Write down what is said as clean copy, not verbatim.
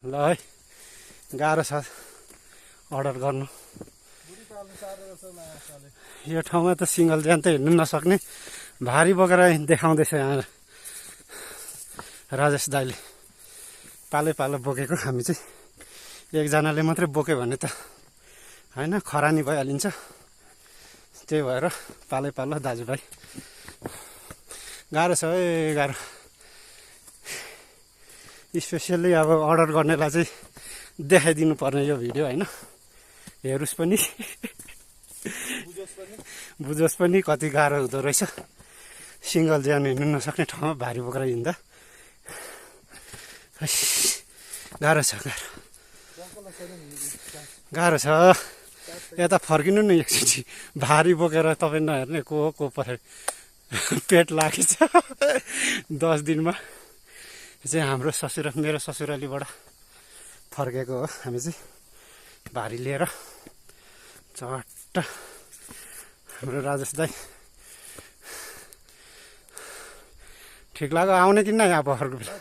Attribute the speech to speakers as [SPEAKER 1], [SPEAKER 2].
[SPEAKER 1] ल है गाह्रो छ अर्डर गर्नु। यो ठाउँमा त सिङ्गल ज्यान त हिँड्नु नसक्ने भारी बोकेर देखाउँदैछ यहाँ राजेश दाइले। पालै पालो बोकेको हामी चाहिँ एकजनाले मात्रै बोक्यो भने त होइन खरानी भइहालिन्छ। त्यही भएर पालै पालो दाजुभाइ गाह्रो छ है गाह्रो। स्पेसियल्ली अब अर्डर गर्नेलाई चाहिँ देखाइदिनु पर्ने यो भिडियो होइन, हेरोस् पनि बुझोस् पनि कति गाह्रो हुँदो रहेछ सिङ्गल ज्यान हिँड्नु नसक्ने ठाउँमा भारी बोकेर हिँड्दा। गाह्रो छ गाह्रो छ। यता फर्किनु न एकचोटि, भारी बोकेर तपाईँ नहेर्ने को पऱ्यो पेट लागेछ 10 दिनमा चाहिँ हाम्रो मेरो ससुरालीबाट फर्केको हो हामी चाहिँ भारी लिएर चट्ट। हाम्रो राजेश दाइ ठिक लाग्यो आउने कि न यहाँ बखरको बेला